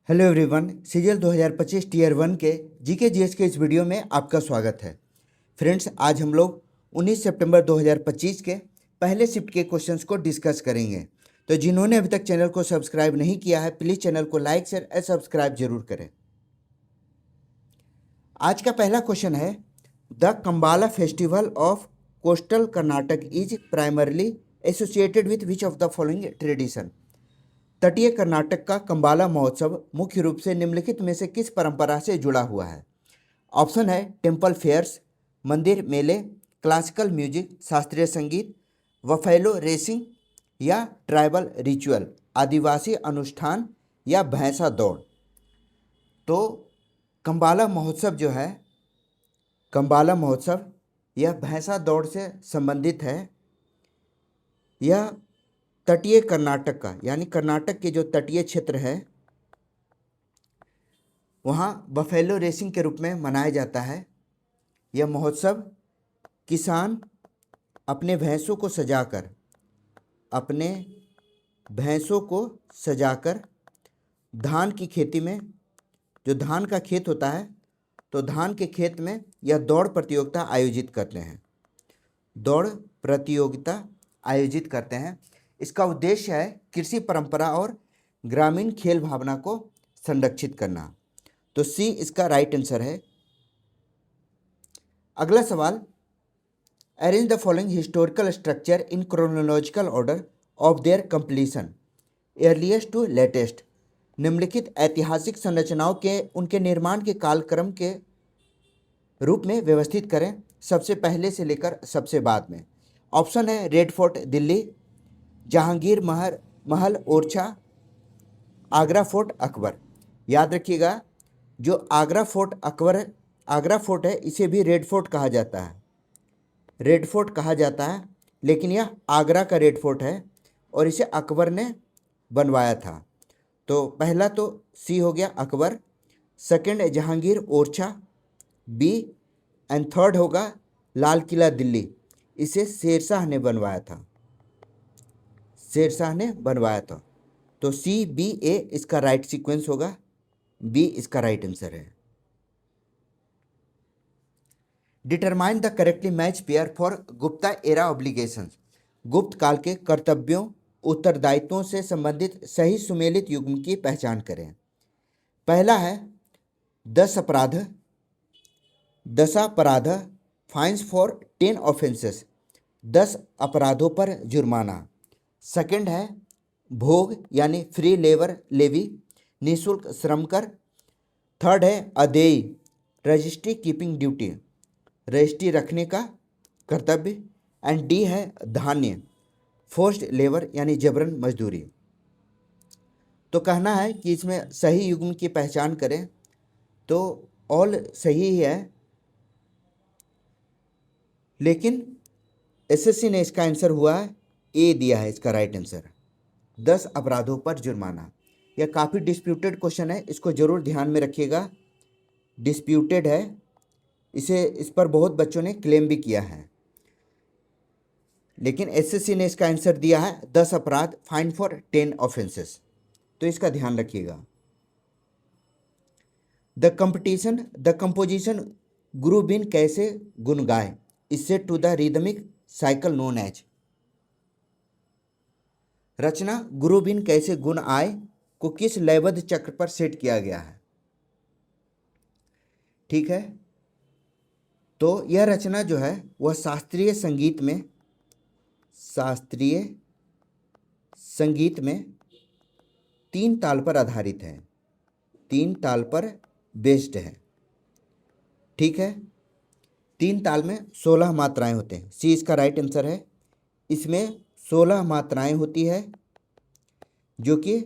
Hello everyone, CGL 2025 tier 1 के GK GS के इस वीडियो में आपका स्वागत है। फ्रेंड्स, आज हम लोग 19 सितंबर 2025 के पहले शिफ्ट के क्वेश्चंस को डिस्कस करेंगे। तो जिन्होंने अभी तक चैनल को सब्सक्राइब नहीं किया है, प्लीज़ चैनल को लाइक शेयर एंड सब्सक्राइब जरूर करें। आज का पहला क्वेश्चन है, the Kambala festival of coastal Karnataka is primarily associated with which of the following tradition. तटीय कर्नाटक का कंबाला महोत्सव मुख्य रूप से निम्नलिखित में से किस परंपरा से जुड़ा हुआ है। ऑप्शन है टेम्पल फेयर्स, मंदिर मेले, क्लासिकल म्यूजिक, शास्त्रीय संगीत, वफेलो रेसिंग या ट्राइबल रिचुअल, आदिवासी अनुष्ठान या भैंसा दौड़। तो कंबाला महोत्सव जो है, कंबाला महोत्सव यह भैंसा दौड़ से संबंधित है। यह तटीय कर्नाटक का, यानी कर्नाटक के जो तटीय क्षेत्र है वहाँ बफेलो रेसिंग के रूप में मनाया जाता है। यह महोत्सव किसान अपने भैंसों को सजाकर धान की खेती में, जो धान का खेत होता है, तो धान के खेत में यह दौड़ प्रतियोगिता आयोजित करते हैं। इसका उद्देश्य है कृषि परंपरा और ग्रामीण खेल भावना को संरक्षित करना। तो सी इसका राइट आंसर है। अगला सवाल, arrange the following historical structure in chronological order of their completion earliest to latest. निम्नलिखित ऐतिहासिक संरचनाओं के उनके निर्माण के कालक्रम के रूप में व्यवस्थित करें, सबसे पहले से लेकर सबसे बाद में। ऑप्शन है रेड फोर्ट दिल्ली, जहांगीर महल ओरछा, आगरा फोर्ट अकबर। याद रखिएगा, जो आगरा फोर्ट है इसे भी रेड फोर्ट कहा जाता है, लेकिन यह आगरा का रेड फोर्ट है और इसे अकबर ने बनवाया था। तो पहला तो सी हो गया Akbar, second Jahangir Orchha B, and third होगा लाल किला दिल्ली, इसे शेरशाह ने बनवाया था। तो सी बी ए इसका राइट सीक्वेंस होगा, बी इसका राइट आंसर है। Determine the correctly match pair for Gupta era obligations. गुप्त काल के कर्तव्यों उत्तरदायित्वों से संबंधित सही सुमेलित युग्म की पहचान करें। पहला है दशापराध फाइन्स फॉर 10 ऑफेंसेस, 10 अपराधों पर जुर्माना। सेकंड है भोग यानी फ्री लेबर लेवी, निःशुल्क श्रम कर। थर्ड है अदेय, रजिस्ट्री कीपिंग ड्यूटी, रजिस्ट्री रखने का कर्तव्य। एंड डी है धान्य, फोर्स्ड लेबर यानी जबरन मजदूरी। तो कहना है कि इसमें सही युग्म की पहचान करें, तो ऑल सही है, लेकिन एसएससी ने इसका आंसर हुआ है ए दिया है इसका राइट आंसर, 10 अपराधों पर जुर्माना। यह काफ़ी डिस्प्यूटेड क्वेश्चन है, इसको जरूर ध्यान में रखिएगा। डिस्प्यूटेड है, इस पर बहुत बच्चों ने क्लेम भी किया है, लेकिन एसएससी ने इसका आंसर दिया है 10 अपराध, फाइन फॉर 10 ऑफेंसेस। तो इसका ध्यान रखिएगा। द कंपोजिशन गुरु बिन कैसे गुण गाए इससे to the rhythmic cycle known as. रचना गुरु बिन कैसे गुण आए को किस लयबद्ध चक्र पर सेट किया गया है। ठीक है, तो यह रचना जो है वह शास्त्रीय संगीत में 3 ताल पर आधारित है, 3 ताल पर बेस्ड है। ठीक है, 3 ताल में 16 मात्राएं होते हैं, सी इसका राइट आंसर है। इसमें 16 मात्राएं होती है जो कि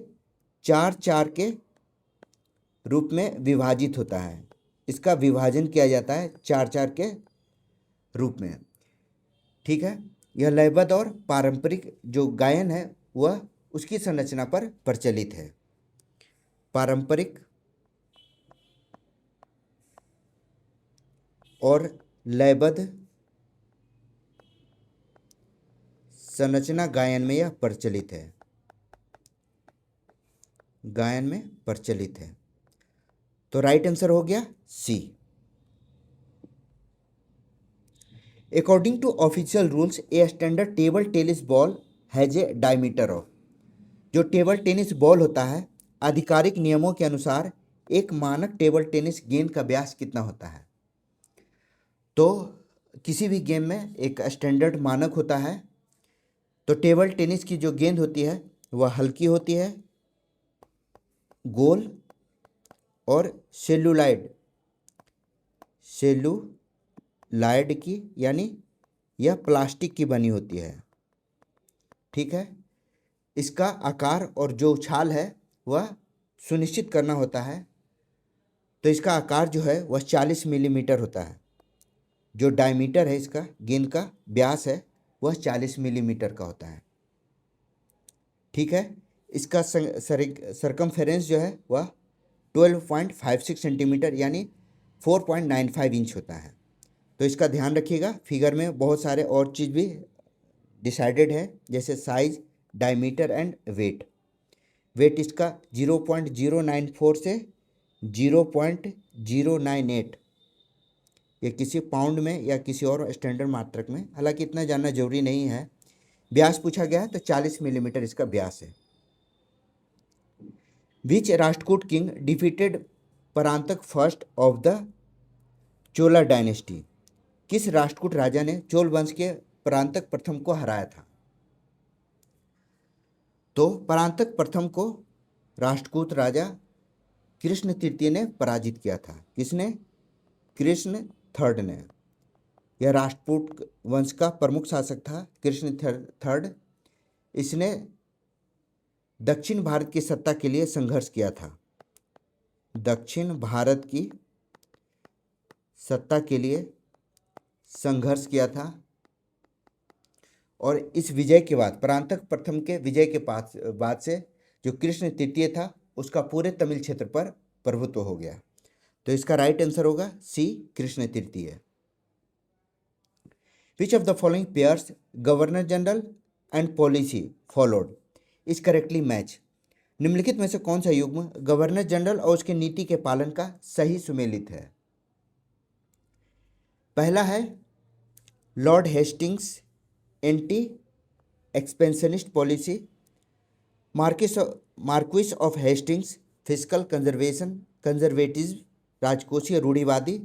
4-4 के रूप में विभाजित होता है। इसका विभाजन किया जाता है 4-4 के रूप में। ठीक है, यह लयबद्ध और पारंपरिक जो गायन है वह उसकी संरचना पर प्रचलित है। पारंपरिक और लयबद्ध संरचना गायन में यह प्रचलित है। गायन में प्रचलित है। तो राइट आंसर हो गया C. According to official rules a standard table tennis ball has a diameter of, जो टेबल टेनिस बॉल होता है आधिकारिक नियमों के अनुसार एक मानक टेबल टेनिस गेंद का व्यास कितना होता है। तो किसी भी गेम में एक स्टैंडर्ड मानक होता है। तो टेबल टेनिस की जो गेंद होती है वह हल्की होती है, गोल और सेलुलाइड की, यानी यह प्लास्टिक की बनी होती है। ठीक है, इसका आकार और जो उछाल है वह सुनिश्चित करना होता है। तो इसका आकार जो है वह 40 मिलीमीटर होता है। जो डायमीटर है इसका गेंद का व्यास है वह 40 मिलीमीटर का होता है। ठीक है, इसका सरकमफेरेंस जो है वह 12.56 सेंटीमीटर यानी 4.95 इंच होता है। तो इसका ध्यान रखिएगा, फिगर में बहुत सारे और चीज़ भी डिसाइडेड है, जैसे size, diameter and weight. Weight इसका 0.094 से 0.098, ये किसी पाउंड में या किसी और स्टैंडर्ड मात्रक में, हालांकि इतना जानना जरूरी नहीं है। व्यास पूछा गया है तो 40 मिलीमीटर इसका व्यास है। Which Rashtrakuta king defeated Parantaka first of the Chola dynasty, किस राष्ट्रकूट राजा ने चोल वंश के परांतक प्रथम को हराया था। तो परांतक प्रथम को राष्ट्रकूट राजा कृष्ण तृतीय ने पराजित किया था। किसने? कृष्ण थर्ड ने। यह राष्ट्रकूट वंश का प्रमुख शासक था कृष्ण थर्ड। इसने दक्षिण भारत की सत्ता के लिए संघर्ष किया था। दक्षिण भारत की सत्ता के लिए संघर्ष किया था और इस विजय के बाद, परांतक प्रथम के विजय के बाद से जो कृष्ण तृतीय था उसका पूरे तमिल क्षेत्र पर प्रभुत्व हो गया। तो इसका राइट आंसर होगा सी, कृष्ण तृतीय। Which of the following pairs governor general and policy followed is correctly match, निम्नलिखित में से कौन सा युग्म गवर्नर जनरल और उसके नीति के पालन का सही सुमेलित है। पहला है Lord Hastings anti expansionist policy, Marquis of Hastings fiscal conservatism, राजकोषीय रूढ़िवादी,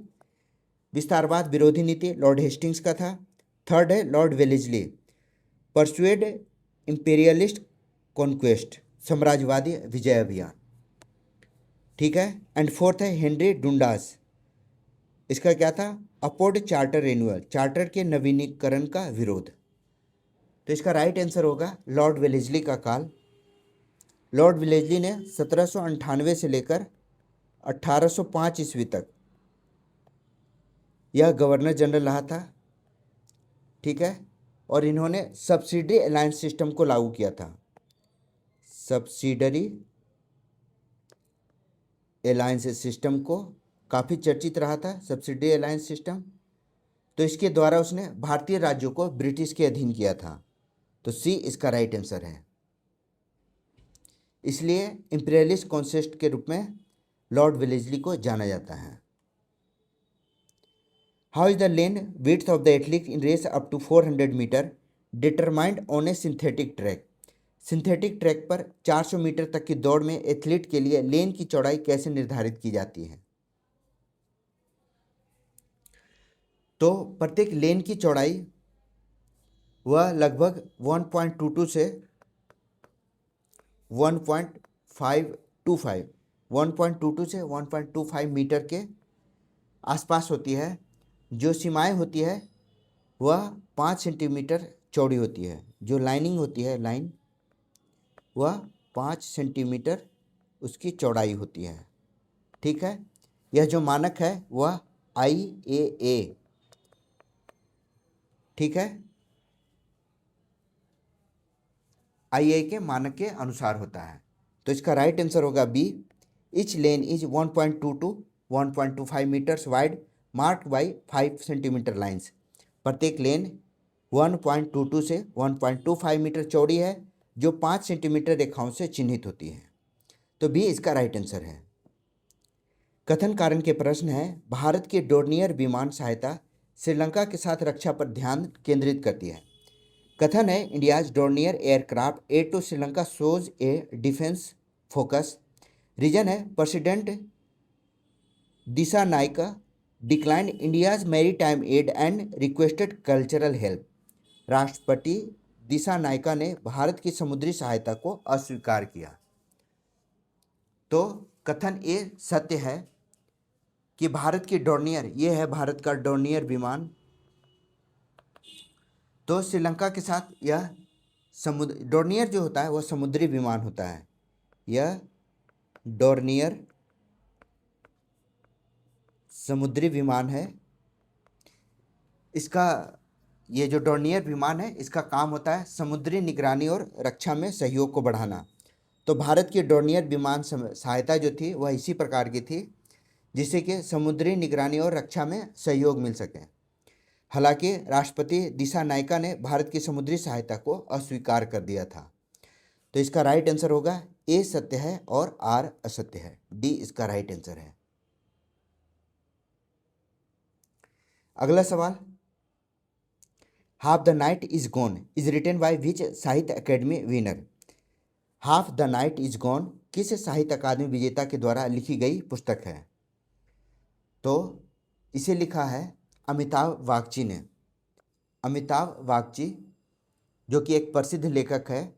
विस्तारवाद विरोधी नीति लॉर्ड हेस्टिंग्स का था। थर्ड है Lord Wellesley, persuade imperialist conquest, साम्राज्यवादी विजय अभियान। ठीक है, एंड फोर्थ है हेनरी डुंडास, इसका क्या था? अपवर्ड चार्टर रिन्यूअल, चार्टर के नवीनीकरण का विरोध। तो इसका राइट आंसर होगा लॉर्ड वेलेस्ली का काल। लॉर्ड वेलेस्ली ने 1798 से लेकर 1805 ईस्वी तक यह गवर्नर जनरल रहा था। ठीक है, और इन्होंने सब्सिडरी अलायंस सिस्टम को लागू किया था। सब्सिडरी अलायंस सिस्टम को काफ़ी चर्चित रहा था, सब्सिडरी अलायंस सिस्टम। तो इसके द्वारा उसने भारतीय राज्यों को ब्रिटिश के अधीन किया था। तो सी इसका राइट आंसर है। इसलिए इंपीरियलिस्ट कॉन्सेस्ट के रूप में लॉर्ड वेलेस्ली को जाना जाता है। How is the lane width of the athlete in race up to 400 metre determined on a synthetic track, synthetic track पर 400 मीटर तक की दौड़ में एथलीट के लिए लेन की चौड़ाई कैसे निर्धारित की जाती है। तो प्रत्येक लेन की चौड़ाई वह लगभग 1.22 से 1.25 मीटर के आसपास होती है। जो सीमाएं होती है वह 5 सेंटीमीटर चौड़ी होती है। जो लाइनिंग होती है, लाइन, वह 5 सेंटीमीटर उसकी चौड़ाई होती है। ठीक है, यह जो मानक है वह IAA, ठीक है, IAA के मानक के अनुसार होता है। तो इसका राइट आंसर होगा B, each lane is 1.2 to 1.25 metres wide marked by 5 centimetre lines. प्रत्येक लेन 1.22 से 1.25 मीटर चौड़ी है जो 5 सेंटीमीटर रेखाओं से चिन्हित होती है। तो बी इसका राइट आंसर है। कथन कारण के प्रश्न है, भारत की डोर्नियर विमान सहायता श्रीलंका के साथ रक्षा पर ध्यान केंद्रित करती है। कथन है, India's Dornier aircraft aid to Sri Lanka shows a defence focus. Reason है, president Dissanayake declined India's maritime aid and requested cultural help. राष्ट्रपति दिशा नायका ने भारत की समुद्री सहायता को अस्वीकार किया। तो कथन ए सत्य है कि भारत की डोर्नियर, ये है भारत का डोर्नियर विमान, तो श्रीलंका के साथ यह समुद्र, डोर्नियर जो होता है वह समुद्री विमान होता है। यह डोर्नियर समुद्री विमान है। इसका, ये जो डोर्नियर विमान है, इसका काम होता है समुद्री निगरानी और रक्षा में सहयोग को बढ़ाना। तो भारत की डोर्नियर विमान सहायता जो थी वह इसी प्रकार की थी जिससे कि समुद्री निगरानी और रक्षा में सहयोग मिल सके। हालांकि राष्ट्रपति दिशा नायका ने भारत की समुद्री सहायता को अस्वीकार कर दिया था। तो इसका राइट आंसर होगा ए सत्य है और आर असत्य है। डी इसका राइट आंसर है। अगला सवाल, half the night is gone is written by which Sahitya Akademi winner. Half the night is gone किस साहित्य अकादमी विजेता के द्वारा लिखी गई पुस्तक है। तो इसे लिखा है अमिताभ बागची ने। अमिताभ बागची जो कि एक प्रसिद्ध लेखक है,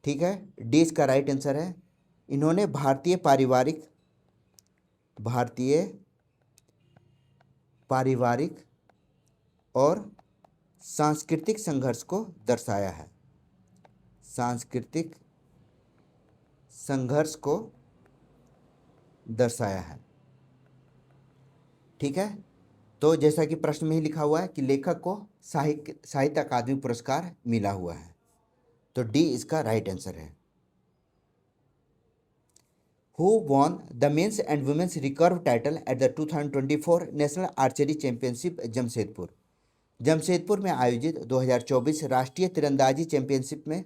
ठीक है। डी इसका राइट आंसर है। इन्होंने भारतीय पारिवारिक और सांस्कृतिक संघर्ष को दर्शाया है। सांस्कृतिक संघर्ष को दर्शाया है, ठीक है। तो जैसा कि प्रश्न में ही लिखा हुआ है कि लेखक को साहित्य अकादमी पुरस्कार मिला हुआ है। तो डी इसका राइट आंसर है। Who won the men's and women's recurve title at the 2024 national archery championship Jamshedpur. Jamshedpur में आयोजित 2024 राष्ट्रीय तीरंदाजी चैंपियनशिप में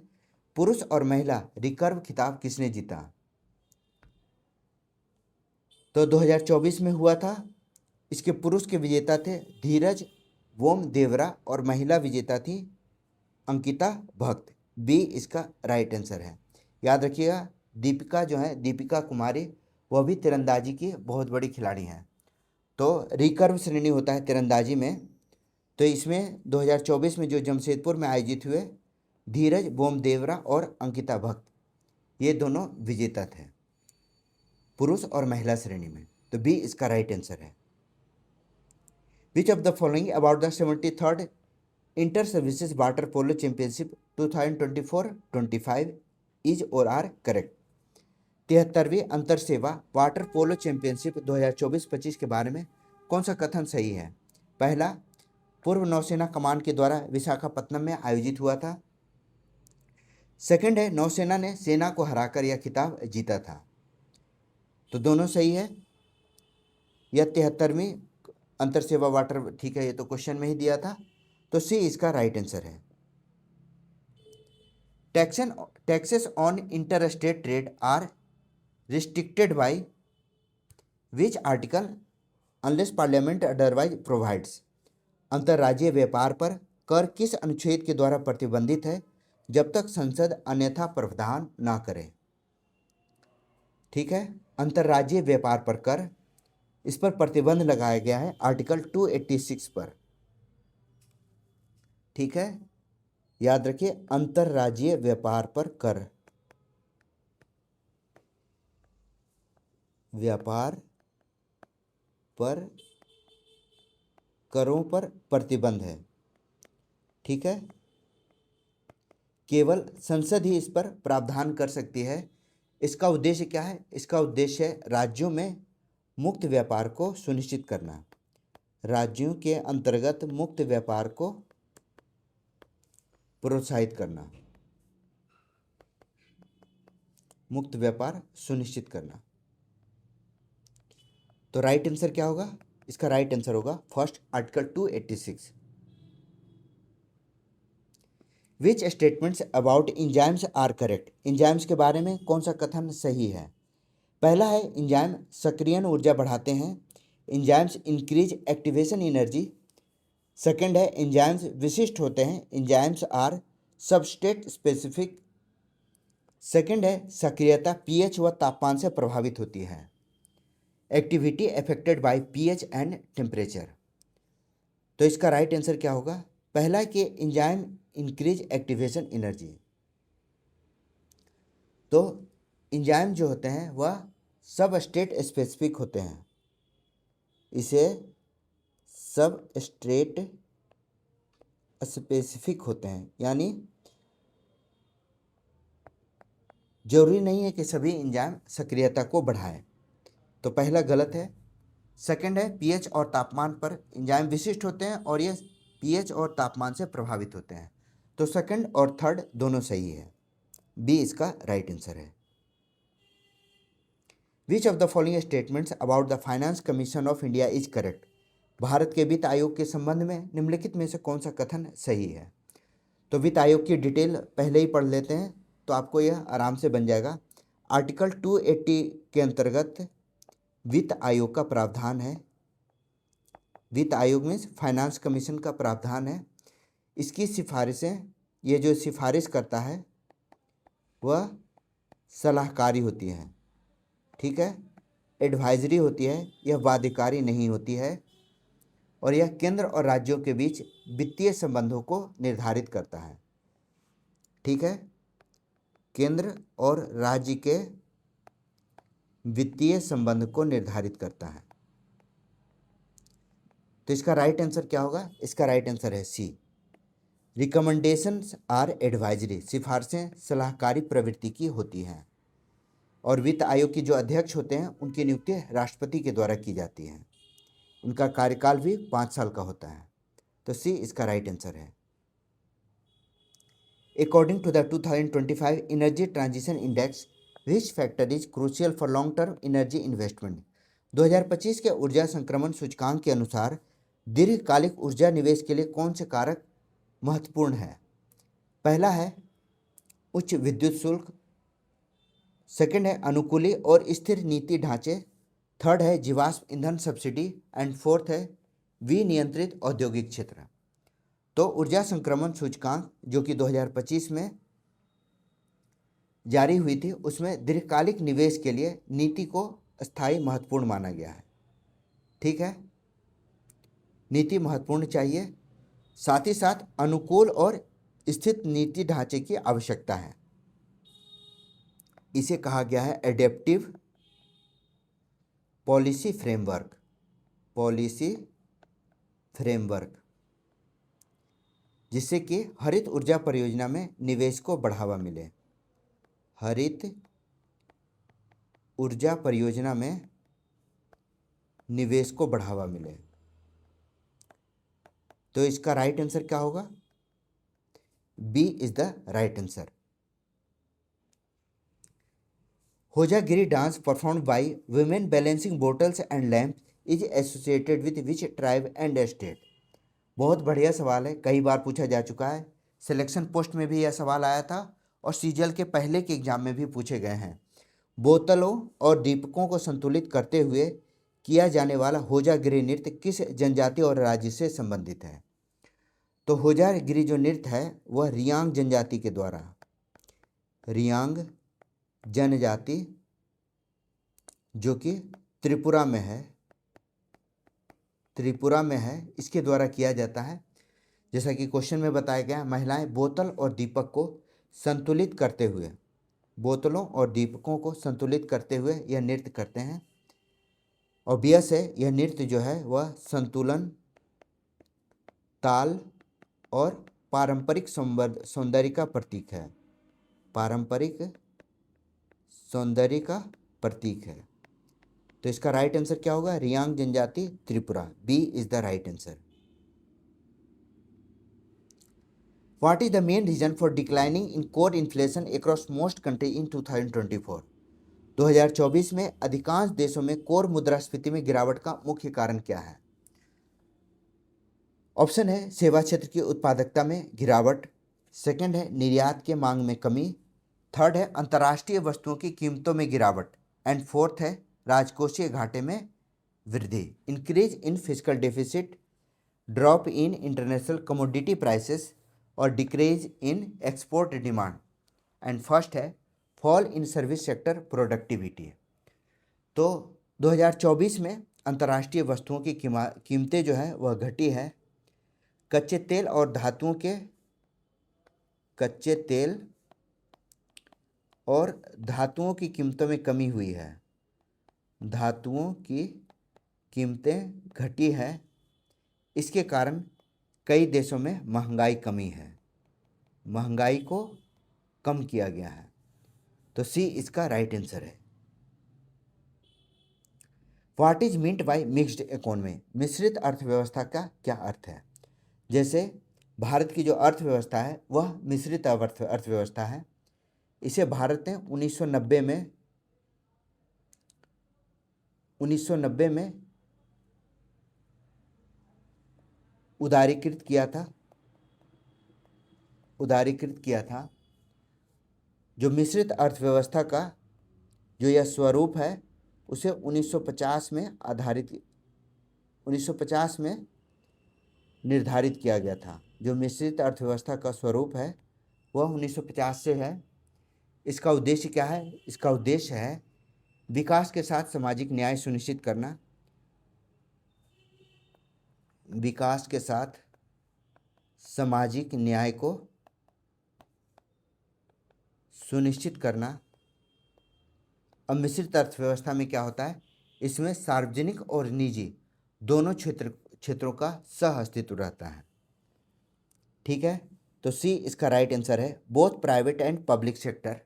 पुरुष और महिला रिकर्व खिताब किसने जीता। तो 2024 में हुआ था। इसके पुरुष के विजेता थे धीरज वोम देवरा और महिला विजेता थी अंकिता भक्त। बी इसका राइट आंसर है। याद रखिएगा, दीपिका जो है, दीपिका कुमारी, वह भी तीरंदाजी की बहुत बड़ी खिलाड़ी हैं। तो रिकर्व श्रेणी होता है तीरंदाजी में। तो इसमें 2024 में जो जमशेदपुर में आयोजित हुए, धीरज बोम देवरा और अंकिता भक्त, ये दोनों विजेता थे पुरुष और महिला श्रेणी में। तो बी इसका राइट आंसर है। Which of the following about the 73rd inter services water polo championship 2024-25 is और आर करेक्ट। 73वीं अंतर सेवा वाटर पोलो चैंपियनशिप 2024-25 के बारे में कौन सा कथन सही है। पहला, पूर्व नौसेना कमान के द्वारा विशाखापत्तनम में आयोजित हुआ था। सेकंड है, नौसेना ने सेना को हराकर यह खिताब जीता था। तो दोनों सही है। यह 73वीं अंतर सेवा वाटर, ठीक है, ये तो क्वेश्चन में ही दिया था। तो सी इसका राइट आंसर है। Taxes on interstate trade are restricted by which article unless parliament otherwise provides. अंतर्राज्यीय व्यापार पर कर किस अनुच्छेद के द्वारा प्रतिबंधित है जब तक संसद अन्यथा प्रावधान ना करे। ठीक है, अंतर्राज्यीय व्यापार पर कर, इस पर प्रतिबंध लगाया गया है आर्टिकल 286 पर। ठीक है, याद रखिए, अंतर्राज्यीय व्यापार पर कर, व्यापार पर करों पर प्रतिबंध है। ठीक है, केवल संसद ही इस पर प्रावधान कर सकती है। इसका उद्देश्य क्या है? इसका उद्देश्य है राज्यों में मुक्त व्यापार को सुनिश्चित करना, राज्यों के अंतर्गत मुक्त व्यापार को प्रोत्साहित करना, मुक्त व्यापार सुनिश्चित करना। तो राइट आंसर क्या होगा? इसका राइट आंसर होगा first, article 286। Which statements about enzymes are correct. Enzymes के बारे में कौन सा कथन सही है? पहला है इंजाइम सक्रियण ऊर्जा बढ़ाते हैं, enzymes increase activation energy. Second है इंजाइम्स विशिष्ट होते हैं, enzymes are substrate specific. Second है सक्रियता पीएच व तापमान से प्रभावित होती है, activity affected by pH and temperature. तो इसका राइट आंसर क्या होगा? पहला कि इंजाइम इंक्रीज एक्टिवेशन एनर्जी। तो इंजाइम जो होते हैं वह सब स्टेट स्पेसिफिक होते हैं, इसे सब स्टेट स्पेसिफिक होते हैं, यानी जरूरी नहीं है कि सभी इंजाइम सक्रियता को बढ़ाएं। तो पहला गलत है। सेकंड है पीएच और तापमान पर इंजाइम विशिष्ट होते हैं और ये पीएच और तापमान से प्रभावित होते हैं। तो सेकंड और थर्ड दोनों सही है, बी इसका राइट आंसर है। Which of the following statements about the finance commission of India is correct. Bharat के वित्त आयोग के संबंध में निम्नलिखित में से कौन सा कथन सही है? तो वित्त आयोग की डिटेल पहले ही पढ़ लेते हैं तो आपको यह आराम से बन जाएगा। आर्टिकल 280 के अंतर्गत वित्त आयोग का प्रावधान है। वित्त आयोग में फाइनेंस कमीशन का प्रावधान है। इसकी सिफारिशें, ये जो सिफारिश करता है वह सलाहकारी होती है, ठीक है, एडवाइजरी होती है, यह बाध्यकारी नहीं होती है, और यह केंद्र और राज्यों के बीच वित्तीय संबंधों को निर्धारित करता है, ठीक है, केंद्र और राज्य के वित्तीय संबंध को निर्धारित करता है। तो इसका राइट आंसर क्या होगा? इसका राइट आंसर है सी, रिकमेंडेशंस आर एडवाइजरी। सिफारिशें सलाहकारी प्रवृत्ति की होती हैं और वित्त आयोग की जो अध्यक्ष होते हैं उनकी नियुक्ति राष्ट्रपति के द्वारा की जाती है। उनका कार्यकाल भी 5 साल का होता है। तो सी इसका राइट आंसर है। According to the 2025 energy transition index which factor is crucial for long term energy investment. 2025 के ऊर्जा संक्रमण सूचकांक के अनुसार दीर्घकालिक ऊर्जा निवेश के लिए कौन से कारक महत्वपूर्ण है? पहला है उच्च विद्युत शुल्क, सेकंड है अनुकूली और स्थिर नीति ढांचे, थर्ड है जीवाश्म ईंधन सब्सिडी एंड फोर्थ है विनियंत्रित औद्योगिक क्षेत्र। तो ऊर्जा संक्रमण सूचकांक जो कि 2025 में जारी हुई थी उसमें दीर्घकालिक निवेश के लिए नीति को स्थायी महत्वपूर्ण माना गया है, ठीक है, नीति महत्वपूर्ण चाहिए, साथ ही साथ अनुकूल और स्थित नीति ढांचे की आवश्यकता है। इसे कहा गया है adaptive policy framework, policy framework, जिससे कि हरित ऊर्जा परियोजना में निवेश को बढ़ावा मिले। हरित ऊर्जा परियोजना में निवेश को बढ़ावा मिले। तो इसका राइट आंसर क्या होगा? B is the right answer. Hojagiri dance performed by women balancing bottles and lamp is associated with which tribe and state. बहुत बढ़िया सवाल है, कई बार पूछा जा चुका है। सिलेक्शन पोस्ट में भी यह सवाल आया था और सीजीएल के पहले के एग्जाम में भी पूछे गए हैं। बोतलों और दीपकों को संतुलित करते हुए किया जाने वाला होजागिरी नृत्य किस जनजाति और राज्य से संबंधित है? तो होजागिरी जो नृत्य है वह रियांग जनजाति के द्वारा, रियांग जनजाति जो कि त्रिपुरा में है, त्रिपुरा में है, इसके द्वारा किया जाता है। जैसा कि क्वेश्चन में बताया गया, महिलाएं बोतल और दीपक को संतुलित करते हुए, बोतलों और दीपकों को संतुलित करते हुए यह नृत्य करते हैं। ऑब्वियस है यह नृत्य जो है वह संतुलन, ताल और पारंपरिक सौंदर्य का प्रतीक है, पारंपरिक सौंदर्य का प्रतीक है। तो इसका राइट आंसर क्या होगा? रियांग जनजाति Tripura, B is the right answer. What is the main reason for declining in core inflation across most country in 2024? 2024 में अधिकांश देशों में कोर मुद्रास्फीति में गिरावट का मुख्य कारण क्या है? ऑप्शन है सेवा क्षेत्र की उत्पादकता में गिरावट, सेकंड है निर्यात के मांग में कमी। थर्ड है अंतर्राष्ट्रीय वस्तुओं की कीमतों में गिरावट। एंड फोर्थ है राजकोषीय घाटे में वृद्धि। Increase in fiscal deficit, drop in international commodity prices और decrease in export demand. And first है fall in service sector productivity. तो 2024 में अंतर्राष्ट्रीय वस्तुओं की कीमतें जो है वह घटी है। कच्चे तेल और धातुओं की कीमतों में कमी हुई है। धातुओं की कीमतें घटी है, इसके कारण कई देशों में महंगाई कमी है, महंगाई को कम किया गया है। तो सी इसका राइट आंसर है। What is meant by mixed economy? मिश्रित अर्थव्यवस्था का क्या अर्थ है? जैसे भारत की जो अर्थव्यवस्था है वह मिश्रित अर्थव्यवस्था है। इसे भारत ने 1990 में उदारीकृत किया था। जो मिश्रित अर्थव्यवस्था का जो यह स्वरूप है उसे 1950 में निर्धारित किया गया था। जो मिश्रित अर्थव्यवस्था का स्वरूप है वह 1950 से है। इसका उद्देश्य क्या है? इसका उद्देश्य है विकास के साथ सामाजिक न्याय सुनिश्चित करना। विकास के साथ सामाजिक न्याय को सुनिश्चित करना। अब मिश्रित अर्थव्यवस्था में क्या होता है? इसमें सार्वजनिक और निजी दोनों क्षेत्रों का सह अस्तित्व रहता है। ठीक है, तो सी इसका राइट आंसर है। Both private and public sector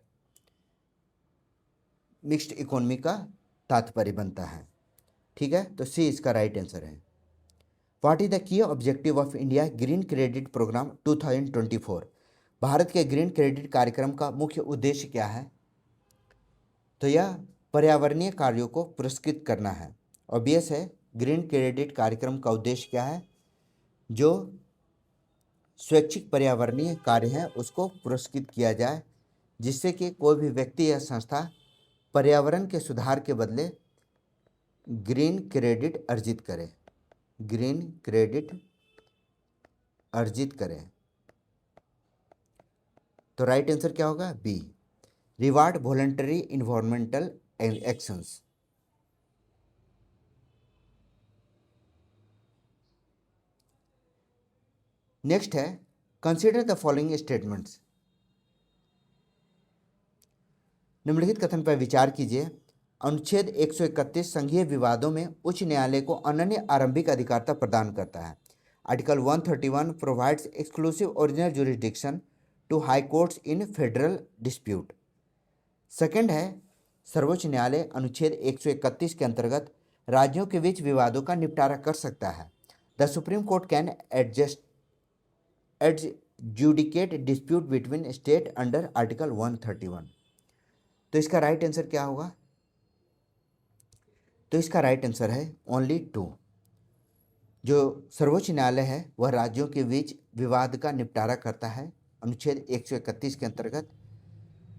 mixed economy का तात्पर्य बनता है। ठीक है, तो सी इसका राइट आंसर है। What is the key objective of India green credit programme 2024? भारत के ग्रीन क्रेडिट कार्यक्रम का मुख्य उद्देश्य क्या है? तो यह पर्यावरणीय कार्यों को पुरस्कृत करना है। ऑब्वियस है, ग्रीन क्रेडिट कार्यक्रम का उद्देश्य क्या है? जो स्वैच्छिक पर्यावरणीय कार्य हैं उसको पुरस्कृत किया जाए, जिससे कि कोई भी व्यक्ति या संस्था पर्यावरण के सुधार के बदले ग्रीन क्रेडिट अर्जित करे। ग्रीन क्रेडिट अर्जित करे। तो राइट आंसर क्या होगा? B, reward voluntary environmental actions. Next है कंसीडर द फॉलोइंग स्टेटमेंट्स। निम्नलिखित कथन पर विचार कीजिए। अनुच्छेद 131 संघीय विवादों में उच्च न्यायालय को अनन्य आरंभिक अधिकारता प्रदान करता है। Article 131 provides exclusive original jurisdiction to high courts in federal dispute. Second है सर्वोच्च न्यायालय अनुच्छेद 131 के अंतर्गत राज्यों के बीच विवादों का निपटारा कर सकता है। The supreme court can adjudicate dispute between state under article 131। तो इसका राइट आंसर क्या होगा? तो इसका राइट आंसर है ओनली 2। जो सर्वोच्च न्यायालय है वह राज्यों के बीच विवाद का निपटारा करता है। अनुच्छेद 131 के अंतर्गत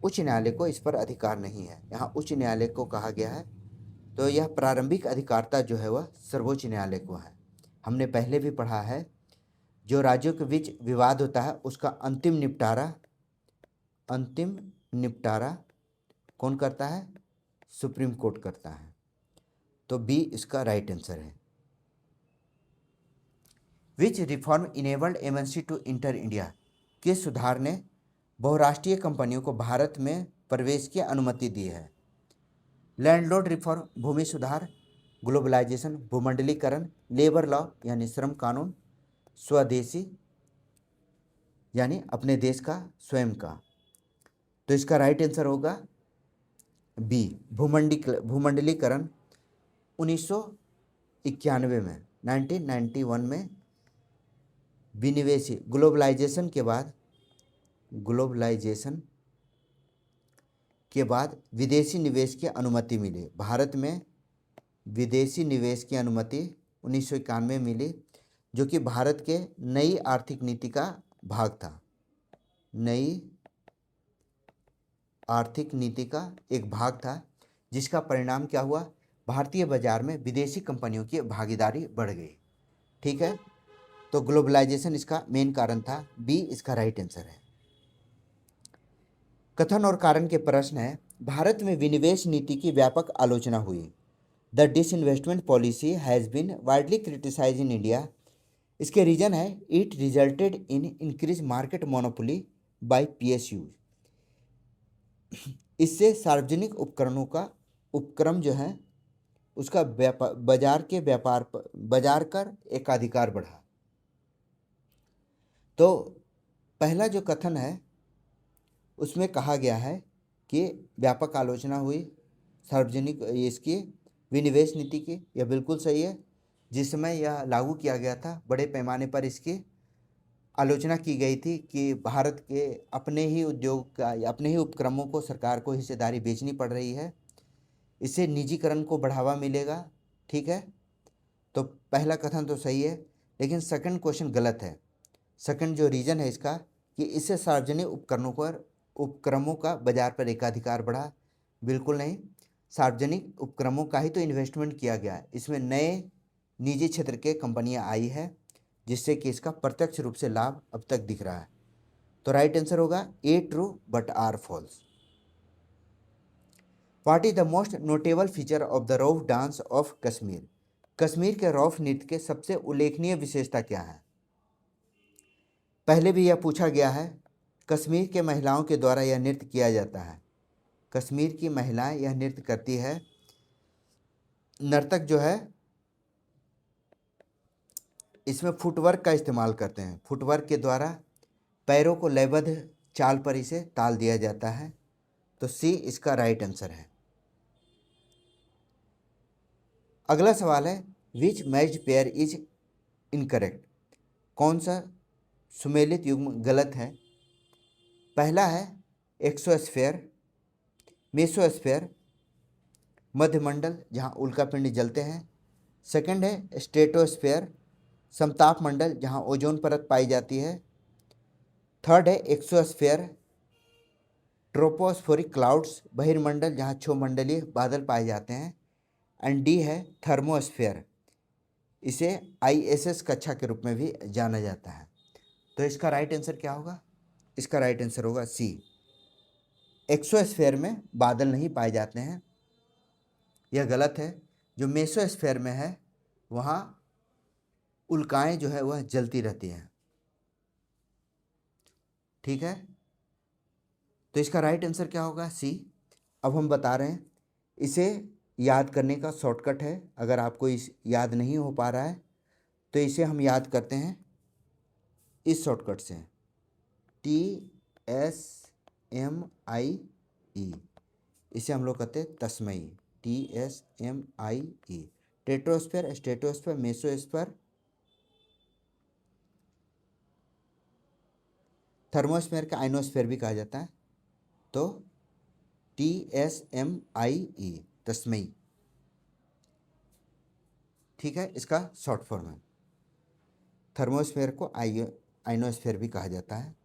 उच्च न्यायालय को इस पर अधिकार नहीं है। यहाँ उच्च न्यायालय को कहा गया है, तो यह प्रारंभिक अधिकारता जो है वह सर्वोच्च न्यायालय को है। हमने पहले भी पढ़ा है, जो राज्यों के बीच विवाद होता है उसका अंतिम निपटारा कौन करता है? सुप्रीम कोर्ट करता है। तो बी इसका राइट आंसर है। Which reform enabled MNC to enter India? किस सुधार ने बहुराष्ट्रीय कंपनियों को भारत में प्रवेश की अनुमति दी है? लैंडलॉर्ड रिफॉर्म, भूमि सुधार, ग्लोबलाइजेशन, भूमंडलीकरण, लेबर लॉ यानी श्रम कानून, स्वदेशी यानी अपने देश का स्वयं का। तो इसका राइट आंसर होगा बी, भूमंडलीकरण। 1991 में 1991 में विनिवेशी ग्लोबलाइजेशन के बाद विदेशी निवेश की अनुमति मिली। भारत में विदेशी निवेश की अनुमति 1991 में मिली, जो कि भारत के नई आर्थिक नीति का भाग था। नई आर्थिक नीति का एक भाग था, जिसका परिणाम क्या हुआ, भारतीय बाजार में विदेशी कंपनियों की भागीदारी बढ़ गई। ठीक है, तो ग्लोबलाइजेशन इसका मेन कारण था। बी इसका राइट आंसर है। कथन और कारण के प्रश्न है, भारत में विनिवेश नीति की व्यापक आलोचना हुई। The disinvestment policy has been widely criticise in India. इसके रीजन है, it resulted in increase market monopoly by PSU. इससे सार्वजनिक उपकरणों का उपक्रम जो है उसका बाजार कर एकाधिकार बढ़ा। तो पहला जो कथन है उसमें कहा गया है कि व्यापक आलोचना हुई सार्वजनिक इसकी विनिवेश नीति की। यह बिल्कुल सही है। जिस समय यह लागू किया गया था, बड़े पैमाने पर इसकी आलोचना की गई थी कि भारत के अपने ही उद्योग का या अपने ही उपक्रमों को सरकार को हिस्सेदारी बेचनी पड़ रही है, इससे निजीकरण को बढ़ावा मिलेगा। ठीक है, तो पहला कथन तो सही है, लेकिन सेकंड क्वेश्चन गलत है। सेकंड जो रीज़न है इसका कि इससे सार्वजनिक उपक्रमों का बाजार पर एकाधिकार बढ़ा, बिल्कुल नहीं। सार्वजनिक उपक्रमों का ही तो इन्वेस्टमेंट किया गया है, इसमें नए निजी क्षेत्र के कंपनियां आई है, जिससे कि इसका प्रत्यक्ष रूप से लाभ अब तक दिख रहा है। तो राइट आंसर होगा A true but R false. What is the most notable feature of the Rouf dance of Kashmir. Kashmir के रौफ नृत्य के सबसे उल्लेखनीय विशेषता क्या है। पहले भी यह पूछा गया है। कश्मीर के महिलाओं के द्वारा यह नृत्य किया जाता है। कश्मीर की महिलाएं यह नृत्य करती है। नर्तक जो है इसमें फुटवर्क का इस्तेमाल करते हैं। फुटवर्क के द्वारा पैरों को लयबद्ध चाल पर इसे ताल दिया जाता है। तो सी इसका राइट आंसर है। अगला सवाल है, विच मैच्ड पेयर इज इनकरेक्ट। कौन सा सुमेलित युग्म गलत है। पहला है एक्सोस्फेयर, मेसोस्फेयर, मध्यमंडल जहाँ उल्कापिंड जलते हैं। सेकंड है स्ट्रेटोस्फेयर, समताप मंडल जहाँ ओजोन परत पाई जाती है। थर्ड है एक्सोस्फेयर, ट्रोपोस्फेरिक क्लाउड्स, बहिर्मंडल जहाँ क्षोमंडलीय बादल पाए जाते हैं। एंड डी है थर्मोस्फेयर, इसे ISS कक्षा के रूप में भी जाना जाता है। तो इसका राइट आंसर क्या होगा। इसका राइट आंसर होगा सी। एक्सोस्फेयर में बादल नहीं पाए जाते हैं, यह गलत है। जो मेसोस्फेयर में है वहाँ उल्काएं जो है वह जलती रहती हैं। ठीक है, तो इसका राइट आंसर क्या होगा सी। अब हम बता रहे हैं, इसे याद करने का शॉर्टकट है। अगर आपको इस याद नहीं हो पा रहा है तो इसे हम याद करते हैं इस शॉर्टकट से, TSMIE। इसे हम लोग कहते हैं तस्मई, TSMIE। टेट्रोस्फेयर, स्ट्रेटोस्फेयर, मेसोस्फेयर, थर्मोस्फेयर का आइनोस्फेयर भी कहा जाता है। तो TSMIE तस्मई, ठीक है, इसका शॉर्ट फॉर्म है। थर्मोस्फेयर को आइनोस्फेयर भी कहा जाता है।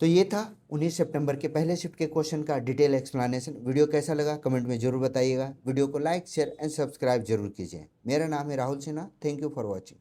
तो ये था 19 सितंबर के पहले शिफ्ट के क्वेश्चन का डिटेल एक्सप्लेनेशन। वीडियो कैसा लगा कमेंट में जरूर बताइएगा। वीडियो को लाइक शेयर एंड सब्सक्राइब जरूर कीजिए। मेरा नाम है Rahul Sinha. Thank you for watching.